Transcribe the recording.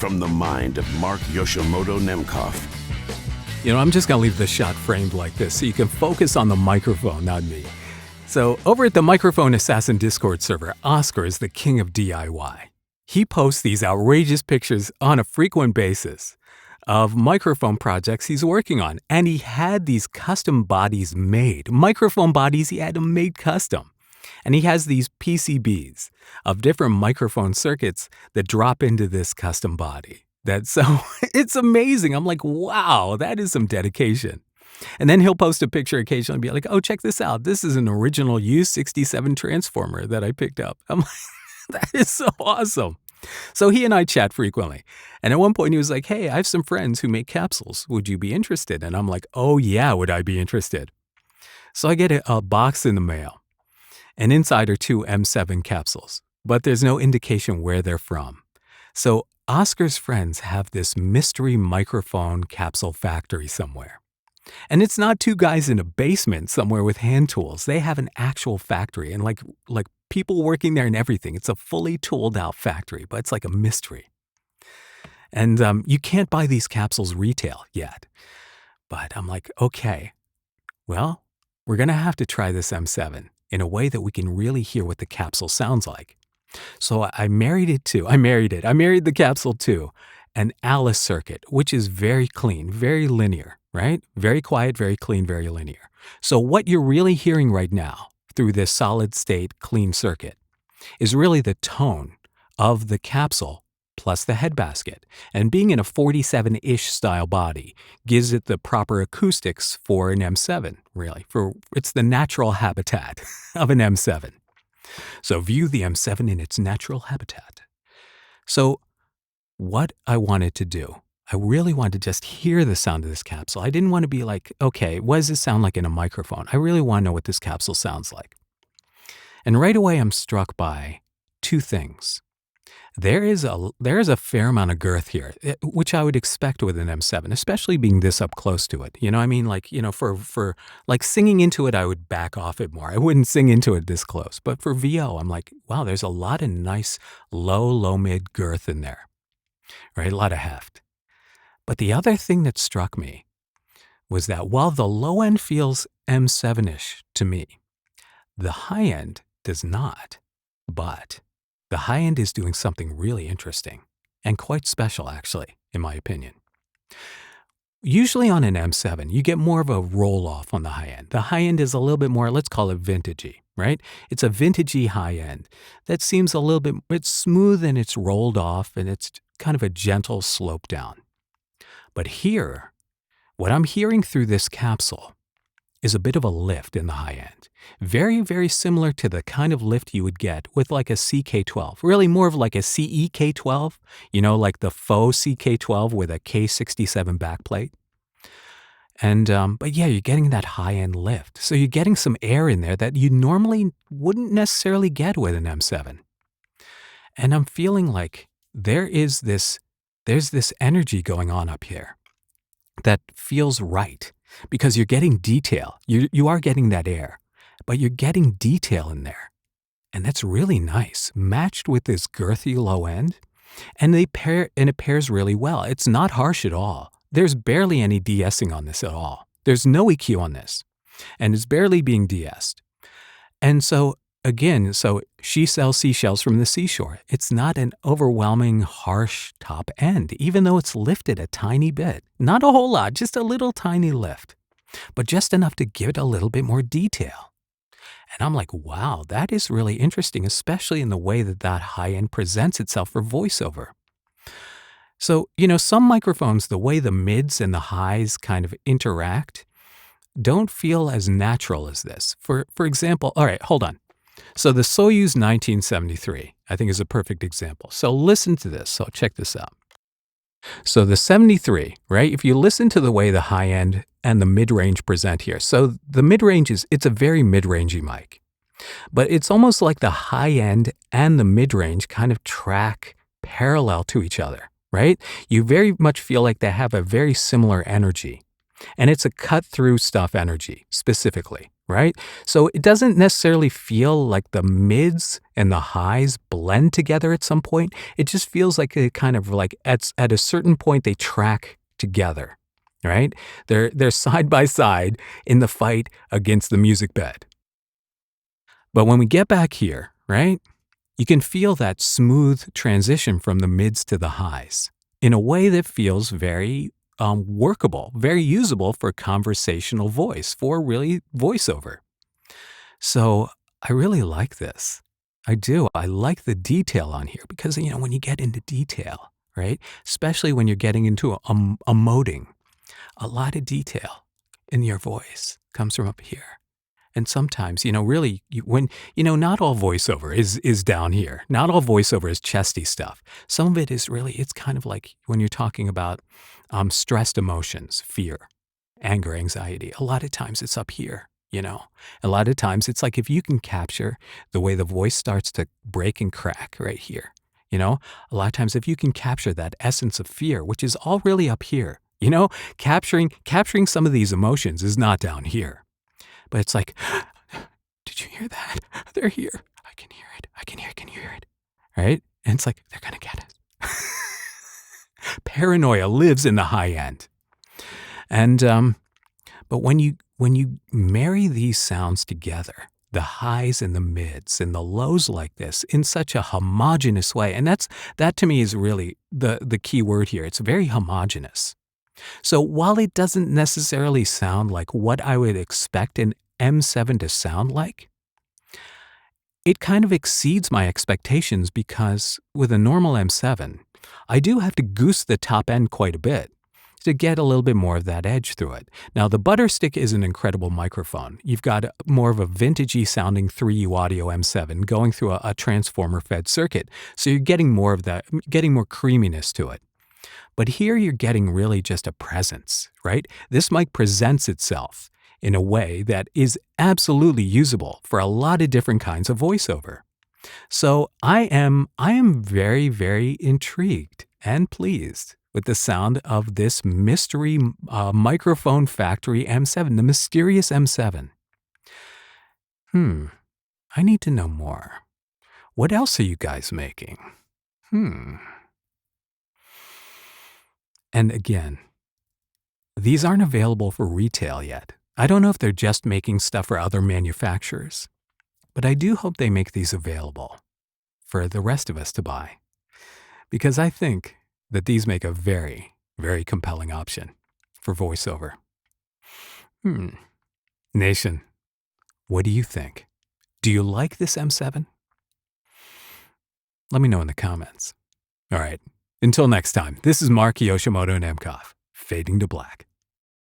From the mind of Mark Yoshimoto Nemkov. I'm just going to leave the shot framed like this so you can focus on the microphone, not me. So over at the Microphone Assassin Discord server, Oscar is the king of DIY. He posts these outrageous pictures on a frequent basis of microphone projects he's working on. And he had these custom bodies made. Microphone bodies, he had them made custom. And he has these PCBs of different microphone circuits that drop into this custom body. It's amazing. I'm like, wow, that is some dedication. And then he'll post a picture occasionally and be like, oh, check this out. This is an original U67 transformer that I picked up. I'm like, that is so awesome. So he and I chat frequently. And at one point he was like, hey, I have some friends who make capsules. Would you be interested? And I'm like, oh yeah, would I be interested? So I get a box in the mail. And inside are 2 M7 capsules. But there's no indication where they're from. So Oscar's friends have this mystery microphone capsule factory somewhere. And it's not 2 guys in a basement somewhere with hand tools. They have an actual factory and like people working there and everything. It's a fully tooled out factory, but it's like a mystery. And you can't buy these capsules retail yet. But I'm like, okay, well, we're going to have to try this M7 in a way that we can really hear what the capsule sounds like. So I married the capsule to an Alice circuit, which is very clean, very linear, right? Very quiet, very clean, very linear. So what you're really hearing right now through this solid state clean circuit is really the tone of the capsule plus the head basket. And being in a 47-ish style body gives it the proper acoustics for an M7, really. It's the natural habitat of an M7. So view the M7 in its natural habitat. So what I wanted to do, I really wanted to just hear the sound of this capsule. I didn't want to be like, okay, what does this sound like in a microphone? I really want to know what this capsule sounds like. And right away, I'm struck by 2 things. There is a fair amount of girth here, which I would expect with an M7, especially being this up close to it. You know, I mean, for like singing into it, I would back off it more. I wouldn't sing into it this close. But for VO, I'm like, wow, there's a lot of nice low mid girth in there, right? A lot of heft. But the other thing that struck me was that while the low end feels M7-ish to me, the high end does not. But the high end is doing something really interesting and quite special, actually, in my opinion. Usually on an M7, you get more of a roll off on the high end. The high end is a little bit more, let's call it vintagey, right? It's a vintagey high end that seems a little bit, it's smooth and it's rolled off and it's kind of a gentle slope down. But here, what I'm hearing through this capsule is a bit of a lift in the high end. Very, very similar to the kind of lift you would get with like a CK12. Really more of like a CEK12, like the faux CK12 with a K67 backplate. And, but yeah, you're getting that high end lift. So you're getting some air in there that you normally wouldn't necessarily get with an M7. And I'm feeling like there's this energy going on up here that feels right. Because you're getting detail. You are getting that air, but you're getting detail in there. And that's really nice, matched with this girthy low end. And it pairs really well. It's not harsh at all. There's barely any de-essing on this at all. There's no EQ on this. And it's barely being de-essed. And so, again, she sells seashells from the seashore. It's not an overwhelming, harsh top end, even though it's lifted a tiny bit. Not a whole lot, just a little tiny lift, but just enough to give it a little bit more detail. And I'm like, wow, that is really interesting, especially in the way that high end presents itself for voiceover. So, some microphones, the way the mids and the highs kind of interact, don't feel as natural as this. For example, all right, hold on. So the Soyuz 1973, I think, is a perfect example. So listen to this. So check this out. So the 73, right? If you listen to the way the high end and the mid-range present here. So the mid-range it's a very mid-rangey mic. But it's almost like the high end and the mid-range kind of track parallel to each other, right? You very much feel like they have a very similar energy. And it's a cut-through stuff energy, specifically, right? So it doesn't necessarily feel like the mids and the highs blend together at some point. It just feels like it kind of like at a certain point they track together, right? They're side by side in the fight against the music bed. But when we get back here, right? You can feel that smooth transition from the mids to the highs in a way that feels very workable, very usable for conversational voice, for really voiceover. So I really like this. I do. I like the detail on here because, when you get into detail, right? Especially when you're getting into emoting, a lot of detail in your voice comes from up here. And sometimes, really, not all voiceover is down here. Not all voiceover is chesty stuff. Some of it is really, it's kind of like when you're talking about stressed emotions, fear, anger, anxiety. A lot of times it's up here. A lot of times it's like if you can capture the way the voice starts to break and crack right here. A lot of times if you can capture that essence of fear, which is all really up here, capturing some of these emotions is not down here. But it's like, did you hear that? They're here. I can hear it. I can hear it. Can you hear it? Right? And it's like, they're going to get it. Paranoia lives in the high end. And, but when you marry these sounds together, the highs and the mids and the lows like this in such a homogeneous way, and that to me is really the key word here. It's very homogeneous. So while it doesn't necessarily sound like what I would expect an M7 to sound like, it kind of exceeds my expectations because with a normal M7, I do have to goose the top end quite a bit to get a little bit more of that edge through it. Now, the Butterstick is an incredible microphone. You've got more of a vintagey sounding 3U audio M7 going through a transformer-fed circuit, so you're getting more of that, getting more creaminess to it. But here you're getting really just a presence, right? This mic presents itself in a way that is absolutely usable for a lot of different kinds of voiceover. So I am very, very intrigued and pleased with the sound of this mystery microphone factory M7, the mysterious M7. I need to know more. What else are you guys making? And again, these aren't available for retail yet. I don't know if they're just making stuff for other manufacturers, but I do hope they make these available for the rest of us to buy, because I think that these make a very, very compelling option for voiceover. Nation, what do you think? Do you like this M7? Let me know in the comments. All right, until next time, this is Mark Yoshimoto Nemkov, fading to black.